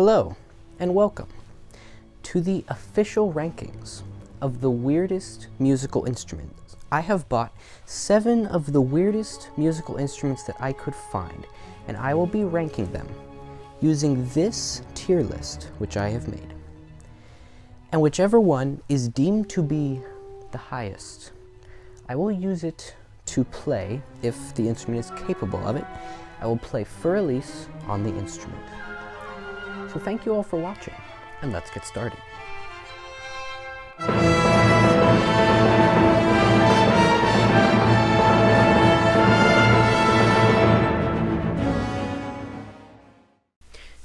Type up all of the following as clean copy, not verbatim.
Hello, and welcome to the official rankings of the weirdest musical instruments. I have bought 7 of the weirdest musical instruments that I could find, and I will be ranking them using this tier list, which I have made. And whichever one is deemed to be the highest, I will use it to play, if the instrument is capable of it. I will play for Elise on the instrument. So thank you all for watching, and let's get started.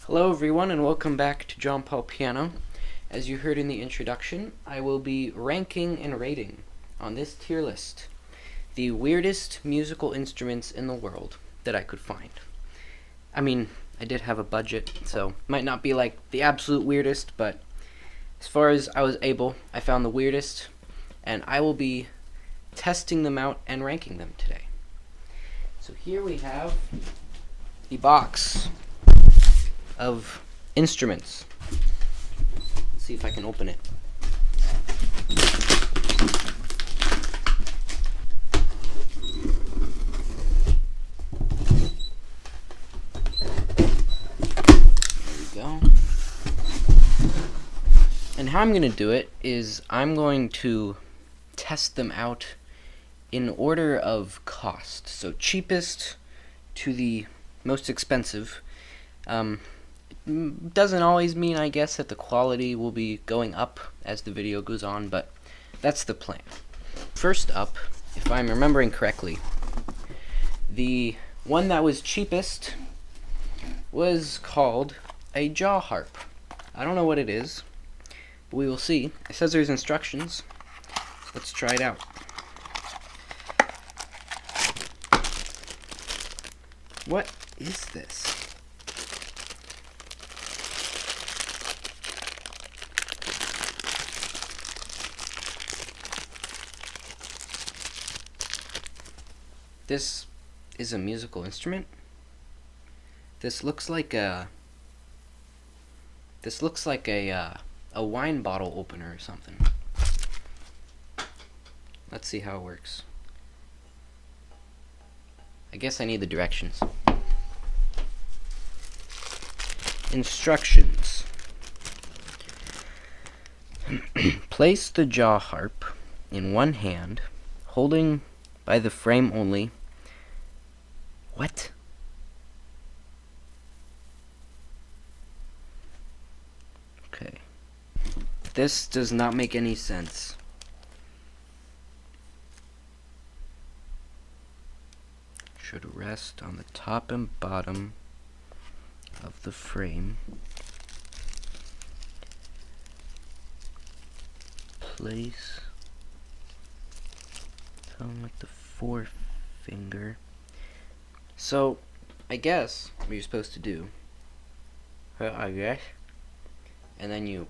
Hello everyone, and welcome back to John Paul Piano. As you heard in the introduction, I will be ranking and rating on this tier list the weirdest musical instruments in the world that I could find. I mean, I did have a budget, so it might not be like the absolute weirdest, but as far as I was able, I found the weirdest, and I will be testing them out and ranking them today. So here we have the box of instruments. Let's see if I can open it. And how I'm going to do it is I'm going to test them out in order of cost. So cheapest to the most expensive. It doesn't always mean, I guess, that the quality will be going up as the video goes on, but that's the plan. First up, if I'm remembering correctly, the one that was cheapest was called a jaw harp. I don't know what it is, but we will see. It says there's instructions. Let's try it out. What is this? This is a musical instrument. This looks like a wine bottle opener or something. Let's see how it works. I guess I need the directions. Instructions. Place the jaw harp in one hand, holding by the frame only. What? Okay. This does not make any sense. Should rest on the top and bottom of the frame. Place thumb with the forefinger. So, I guess what you're supposed to do, and then you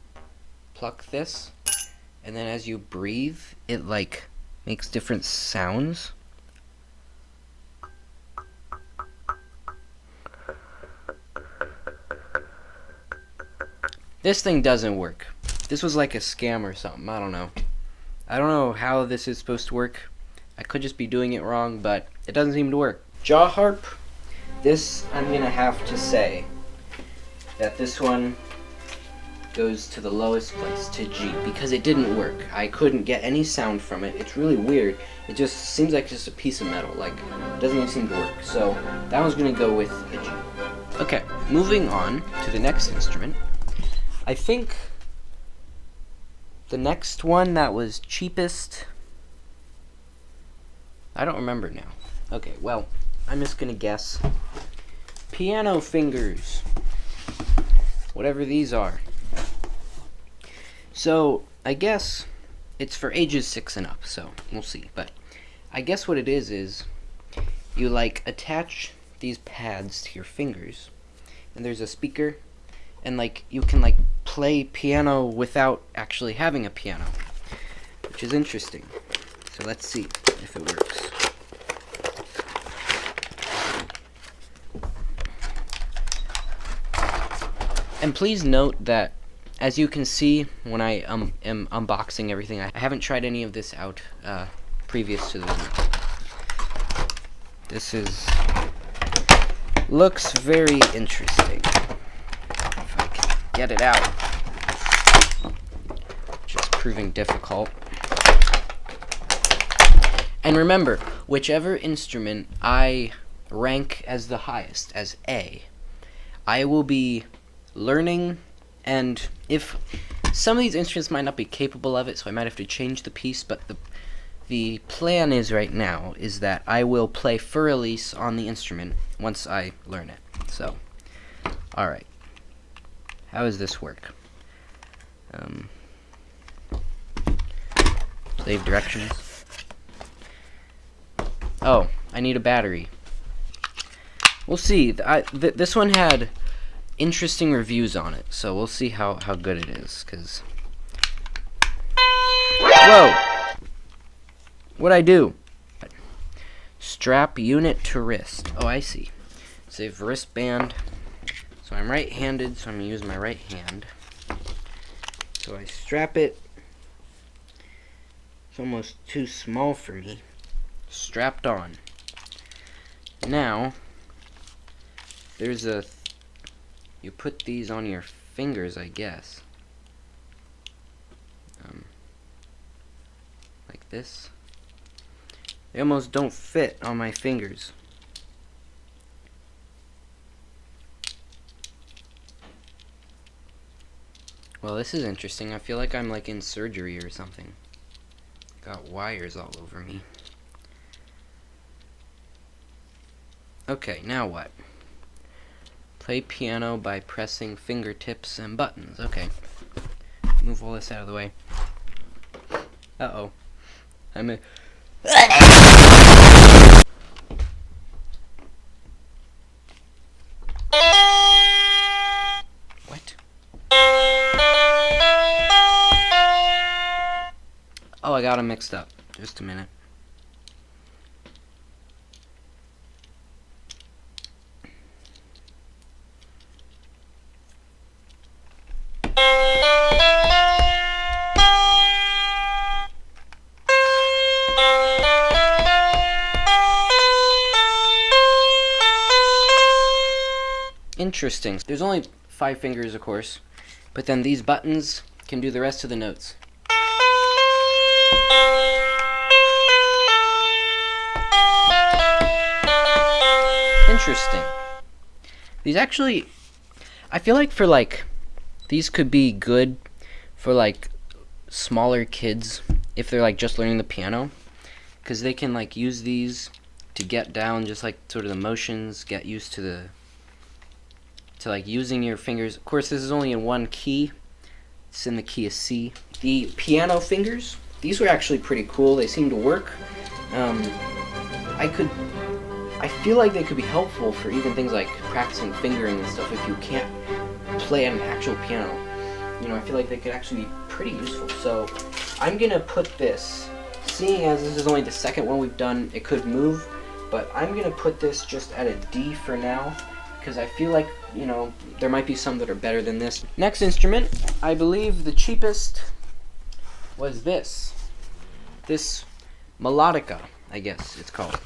pluck this, and then as you breathe, it like makes different sounds. This thing doesn't work. This was like a scam or something. I don't know. I don't know how this is supposed to work. I could just be doing it wrong, but it doesn't seem to work. Jaw harp. This, I'm gonna have to say that this one goes to the lowest place, to G, because it didn't work. I couldn't get any sound from it. It's really weird. It just seems like just a piece of metal. Like, it doesn't even seem to work. So that one's gonna go with a G. Okay, moving on to the next instrument. I think the next one that was cheapest, I don't remember now. Okay, well, I'm just gonna guess. Piano fingers. Whatever these are. So, I guess it's for ages 6 and up, so we'll see. But I guess what it is you like attach these pads to your fingers, and there's a speaker, and like you can like play piano without actually having a piano, which is interesting. So let's see if it works. And please note that, as you can see when I am unboxing everything, I haven't tried any of this out previous to the video. This looks very interesting. If I can get it out, which is proving difficult. And remember, whichever instrument I rank as the highest, as A, I will be learning, and if some of these instruments might not be capable of it, so I might have to change the piece, but the plan is right now is that I will play for release on the instrument once I learn it. So, alright. How does this work? Save directions. Oh, I need a battery. We'll see. This one had interesting reviews on it, so we'll see how good it is, because... Whoa! What'd I do? Strap unit to wrist. Oh, I see. Save wristband. So I'm right-handed, so I'm going to use my right hand. So I strap it. It's almost too small for me. Strapped on. Now, there's you put these on your fingers, I guess. Like this. They almost don't fit on my fingers. Well, this is interesting. I feel like I'm like in surgery or something. Got wires all over me. Okay, now what? Play piano by pressing fingertips and buttons. Okay. Move all this out of the way. Uh-oh. I'm a... What? Oh, I got them mixed up. Just a minute. Interesting. There's only 5 fingers, of course, but then these buttons can do the rest of the notes. Interesting. These actually, I feel like for like, these could be good for like smaller kids if they're like just learning the piano, because they can like use these to get down just like sort of the motions, get used to like using your fingers. Of course, this is only in one key. It's in the key of C. The piano fingers, these were actually pretty cool. They seem to work. I feel like they could be helpful for even things like practicing fingering and stuff if you can't play on an actual piano. You know, I feel like they could actually be pretty useful. So I'm gonna put this, seeing as this is only the second one we've done, it could move, but I'm gonna put this just at a D for now, because I feel like, you know, there might be some that are better than this. Next instrument, I believe the cheapest was this melodica, I guess it's called.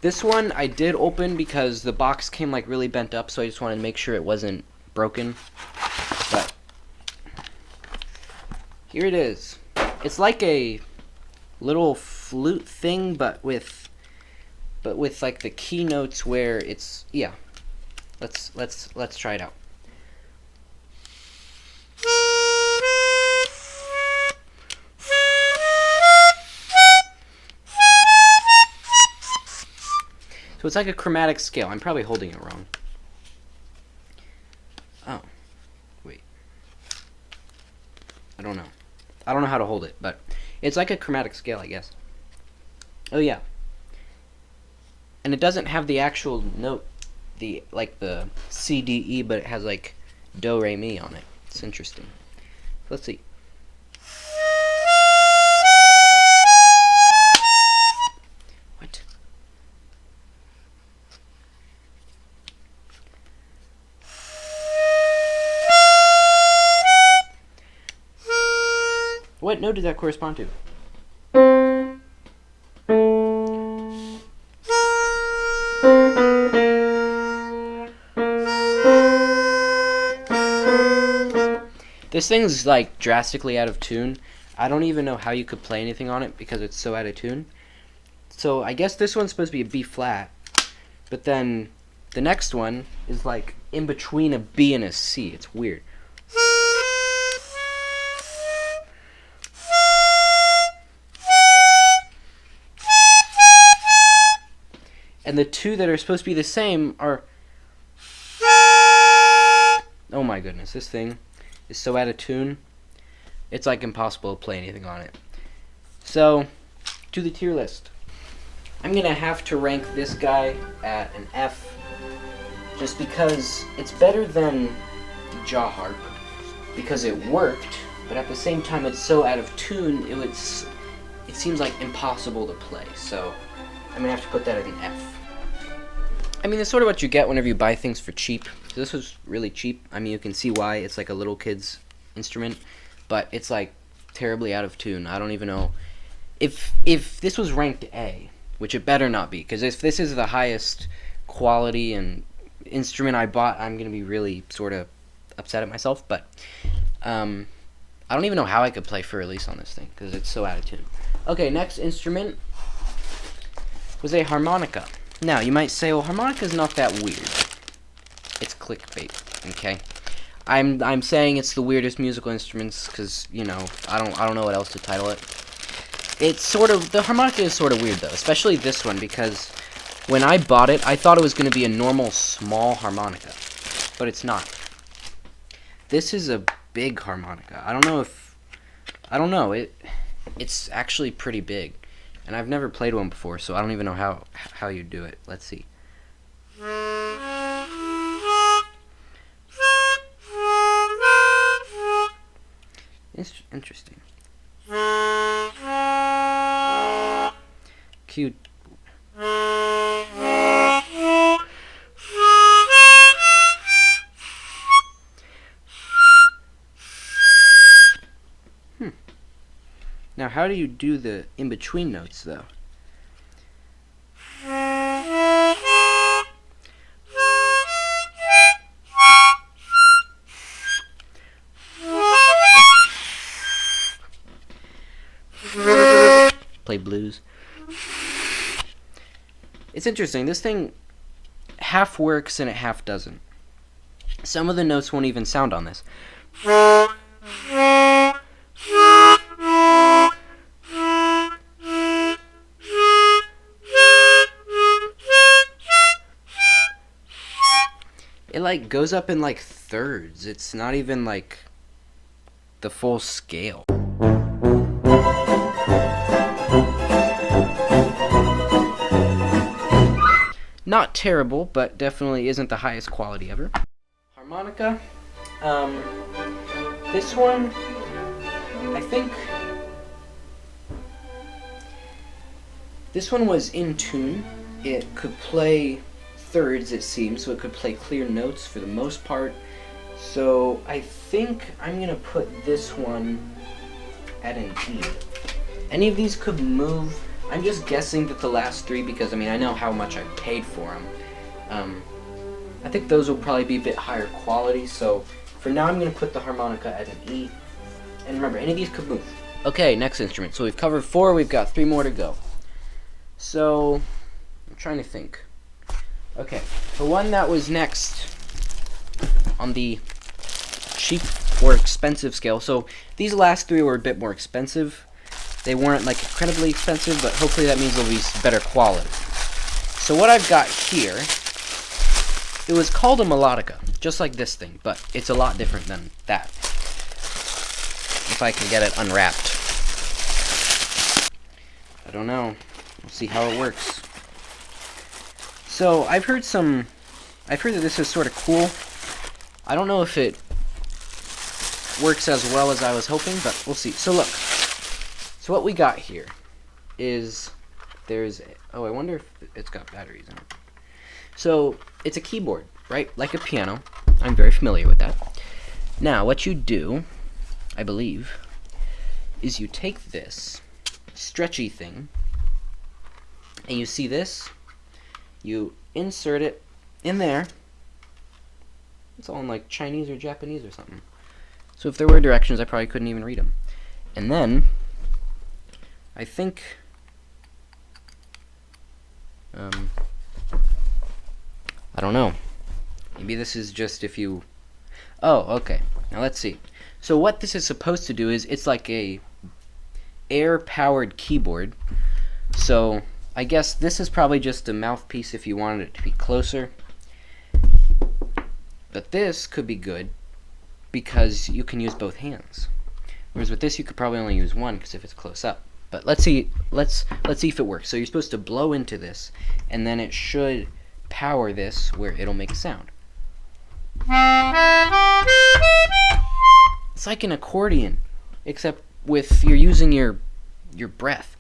This one I did open because the box came like really bent up, so I just wanted to make sure it wasn't broken. But here it is. It's like a little flute thing, but with like the key notes where it's, yeah. Let's try it out. So it's like a chromatic scale. I'm probably holding it wrong. Oh, wait. I don't know. I don't know how to hold it, but it's like a chromatic scale, I guess. Oh yeah. And it doesn't have the actual note, like the C, D, E, but it has like do, re, mi on it. It's interesting. Let's see. What? What note did that correspond to? This thing's like drastically out of tune. I don't even know how you could play anything on it because it's so out of tune. So I guess this one's supposed to be a B flat, but then the next one is like in between a B and a C. It's weird. And the two that are supposed to be the same are... Oh my goodness, this thing is so out of tune. It's like impossible to play anything on it. So, to the tier list. I'm going to have to rank this guy at an F, just because it's better than the jaw harp, because it worked, but at the same time it's so out of tune, it seems like impossible to play. So, I'm going to have to put that at an F. I mean, that's sort of what you get whenever you buy things for cheap. So this was really cheap. I mean, you can see why. It's like a little kid's instrument, but it's like terribly out of tune. I don't even know if this was ranked A, which it better not be, because if this is the highest quality and instrument I bought, I'm gonna be really sort of upset at myself. But I don't even know how I could play for release on this thing because it's so out of tune. Okay, next instrument was a harmonica. Now, you might say, well, harmonica's not that weird. It's clickbait, okay? I'm saying it's the weirdest musical instruments because, you know, I don't know what else to title it. It's sort of, the harmonica is sort of weird though, especially this one, because when I bought it, I thought it was going to be a normal small harmonica, but it's not. This is a big harmonica. I don't know, it's actually pretty big. And I've never played one before, so I don't even know how you do it. Let's see. Interesting. Cute. Now, how do you do the in-between notes, though? Play blues. It's interesting. This thing half works and it half doesn't. Some of the notes won't even sound on this. It like goes up in like thirds. It's not even like the full scale. Not terrible, but definitely isn't the highest quality ever. Harmonica. This one, I think this one was in tune. It could play thirds, it seems, so it could play clear notes for the most part. So I think I'm gonna put this one at an E. Any of these could move. I'm just guessing that the last three, because I mean I know how much I paid for them. I think those will probably be a bit higher quality. So for now I'm gonna put the harmonica at an E. And remember, any of these could move. Okay, next instrument. So we've covered 4. We've got 3 more to go. So I'm trying to think. Okay, the one that was next on the cheap or expensive scale. So these last 3 were a bit more expensive. They weren't like incredibly expensive, but hopefully that means they'll be better quality. So what I've got here, it was called a melodica, just like this thing, but it's a lot different than that. If I can get it unwrapped. I don't know. We'll see how it works. So I've heard that this is sort of cool. I don't know if it works as well as I was hoping, but we'll see. So look. So what we got here is I wonder if it's got batteries in it. So it's a keyboard, right? Like a piano. I'm very familiar with that. Now, what you do, I believe, is you take this stretchy thing, and you see this, you insert it in there. It's all in like Chinese or Japanese or something. So if there were directions, I probably couldn't even read them. And then, I think, I don't know. Maybe this is just if you, oh, okay. Now let's see. So what this is supposed to do is, it's like a air-powered keyboard. So I guess this is probably just a mouthpiece if you wanted it to be closer. But this could be good because you can use both hands. Whereas with this, you could probably only use one because if it's close up. But let's see if it works. So you're supposed to blow into this, and then it should power this where it'll make a sound. It's like an accordion, except with you're using your breath.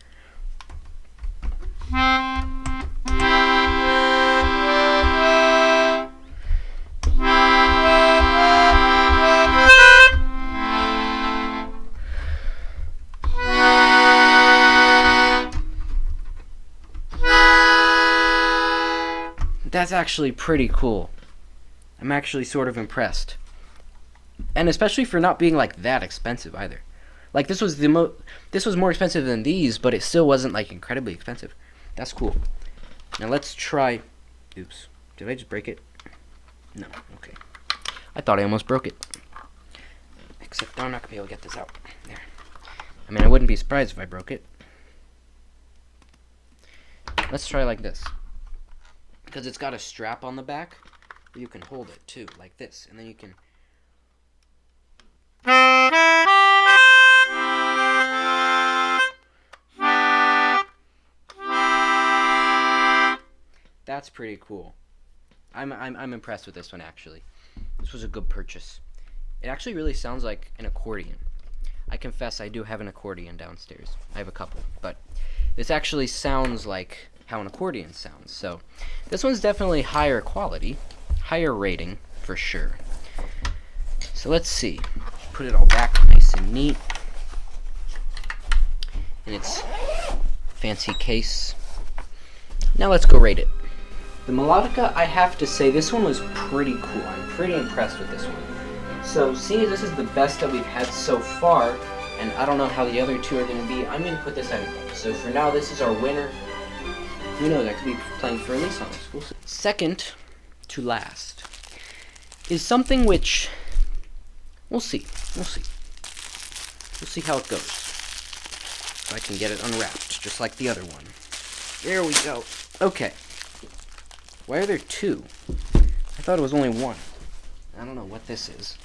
That's actually pretty cool. I'm actually sort of impressed. And especially for not being like that expensive either. Like this was more expensive than these, but it still wasn't like incredibly expensive. That's cool. Now let's try. Oops. Did I just break it? No. Okay. I thought I almost broke it. Except I'm not gonna be able to get this out. There. I mean, I wouldn't be surprised if I broke it. Let's try like this. Because it's got a strap on the back, you can hold it too, like this, and then you can. That's pretty cool. I'm impressed with this one actually. This was a good purchase. It actually really sounds like an accordion. I confess I do have an accordion downstairs. I have a couple, but this actually sounds like how an accordion sounds. So this one's definitely higher quality, higher rating for sure. So let's see. Put it all back nice and neat in its fancy case. Now let's go rate it. The melodica, I have to say, this one was pretty cool. I'm pretty impressed with this one. So seeing as this is the best that we've had so far, and I don't know how the other two are going to be, I'm going to put this at a go. So for now, this is our winner. Who knows, I could be playing for Elise on this. Second to last is something which we'll see. We'll see how it goes. So I can get it unwrapped, just like the other one. There we go. Okay. Why are there two? I thought it was only one. I don't know what this is.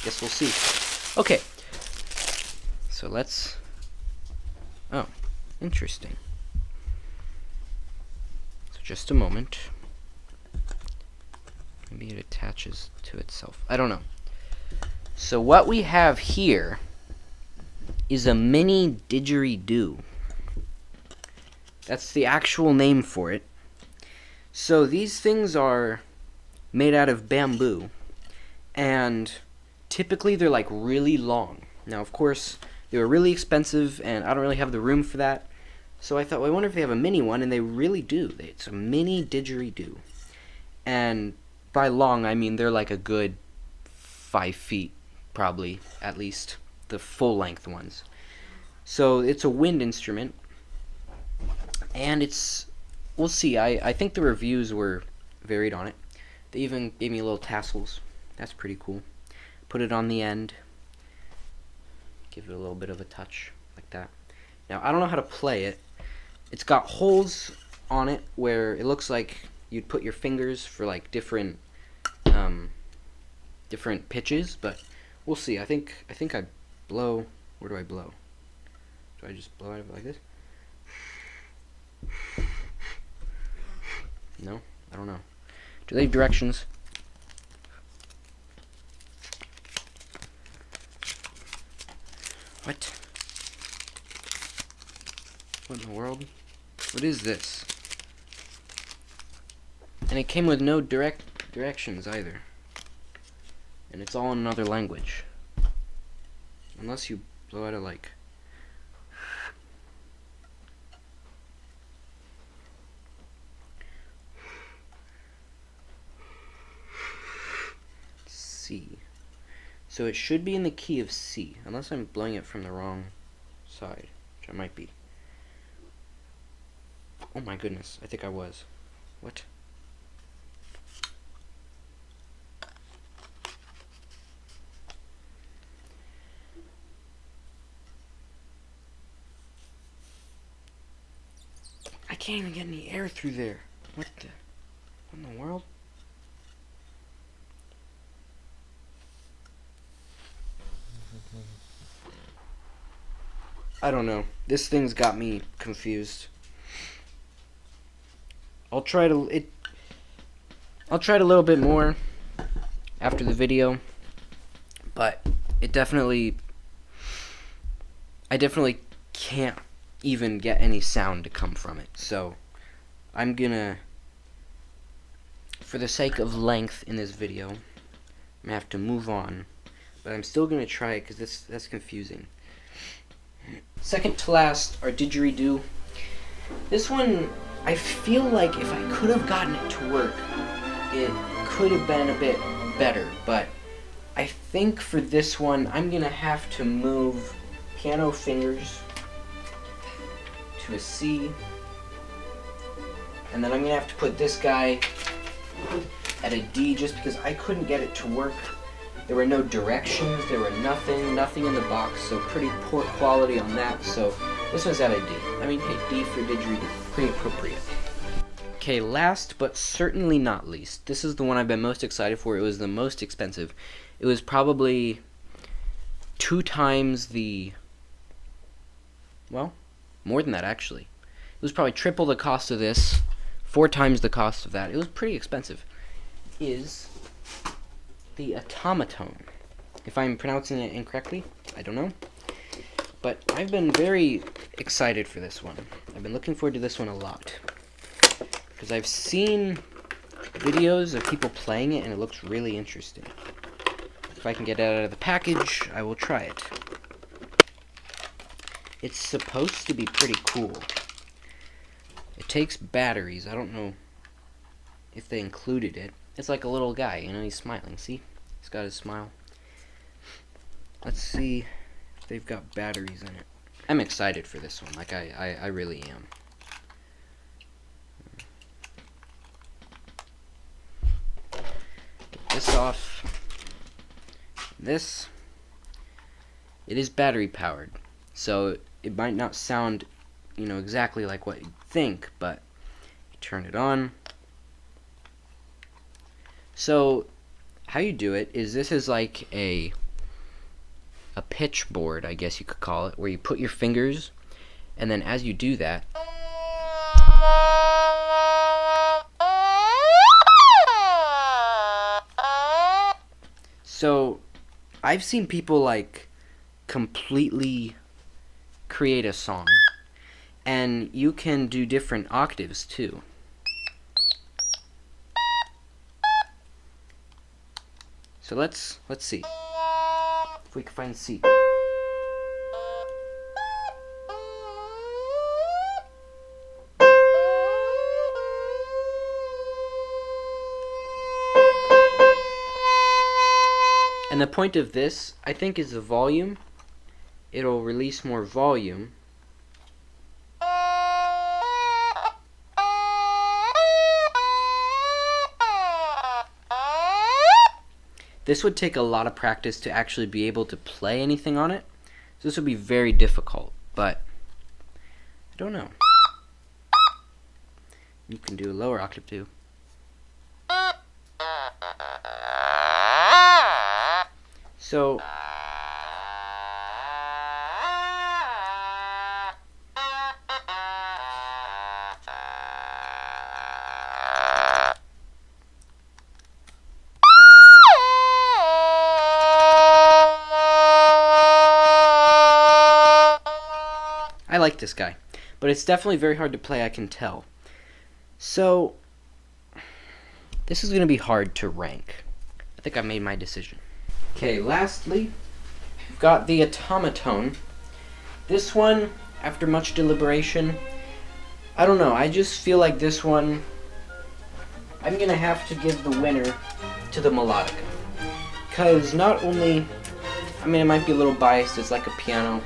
Guess we'll see. Okay. So let's. Oh. Interesting. So just a moment. Maybe it attaches to itself. I don't know. So what we have here is a mini didgeridoo. That's the actual name for it. So these things are made out of bamboo, and typically they're like really long. Now of course they were really expensive and I don't really have the room for that. So I thought, well, I wonder if they have a mini one, and they really do. It's a mini didgeridoo. And by long, I mean they're like a good 5 feet, probably, at least, the full-length ones. So it's a wind instrument, and it's, we'll see, I think the reviews were varied on it. They even gave me little tassels. That's pretty cool. Put it on the end. Give it a little bit of a touch, like that. Now, I don't know how to play it. It's got holes on it where it looks like you'd put your fingers for like different pitches, but we'll see. I think I blow. Where do I blow? Do I just blow out of it like this? No, I don't know. Do they have directions? What? What in the world? What is this? And it came with no directions either. And it's all in another language. Unless you blow out a like. C. So it should be in the key of C, unless I'm blowing it from the wrong side, which I might be. Oh my goodness, I think I was. What? I can't even get any air through there. What in the world? I don't know. This thing's got me confused. I'll try it a little bit more after the video, but I definitely can't even get any sound to come from it. So I'm gonna, for the sake of length in this video, I'm gonna have to move on, but I'm still gonna try it because that's confusing. Second to last, our didgeridoo. This one, I feel like if I could have gotten it to work, it could have been a bit better, but I think for this one, I'm gonna have to move piano fingers to a C, and then I'm gonna have to put this guy at a D just because I couldn't get it to work. There were no directions, there were nothing in the box, so pretty poor quality on that, so this one's at a D. I mean, hey, D for didgeridoo, pretty appropriate. Okay, last but certainly not least, this is the one I've been most excited for. It was the most expensive. It was probably 2 times the, well, more than that actually. It was probably triple the cost of this, 4 times the cost of that. It was pretty expensive. Is the automaton. If I'm pronouncing it incorrectly, I don't know. But I've been very excited for this one. I've been looking forward to this one a lot. Because I've seen videos of people playing it and it looks really interesting. If I can get it out of the package, I will try it. It's supposed to be pretty cool. It takes batteries. I don't know if they included it. It's like a little guy, you know, he's smiling. See? He's got his smile. Let's see if they've got batteries in it. I'm excited for this one. Like, I really am. Get this off. This, it is battery powered. So it might not sound, you know, exactly like what you'd think, but you turn it on. So how you do it is, this is like a pitch board, I guess you could call it, where you put your fingers, and then as you do that, so I've seen people like completely create a song, and you can do different octaves too. So let's see if we can find C. And the point of this, I think, is the volume. It'll release more volume. This would take a lot of practice to actually be able to play anything on it. So this would be very difficult, but I don't know. You can do a lower octave too. So I like this guy, but it's definitely very hard to play, I can tell. So this is going to be hard to rank. I think I made my decision. Okay, lastly, we've got the automaton. This one, after much deliberation, I don't know, I just feel like this one, I'm gonna have to give the winner to the melodica. Because not only, I mean, it might be a little biased, it's like a piano,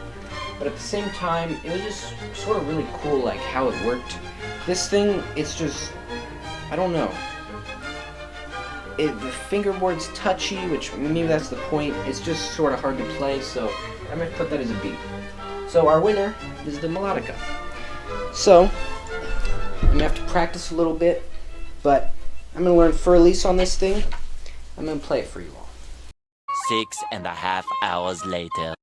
but at the same time, it was just sort of really cool, like how it worked. This thing, it's just, I don't know. The fingerboard's touchy, which maybe that's the point. It's just sort of hard to play, so I'm going to put that as a B. So our winner is the melodica. So, I'm going to have to practice a little bit, but I'm going to learn Fur-Elise on this thing. I'm going to play it for you all. 6.5 hours later.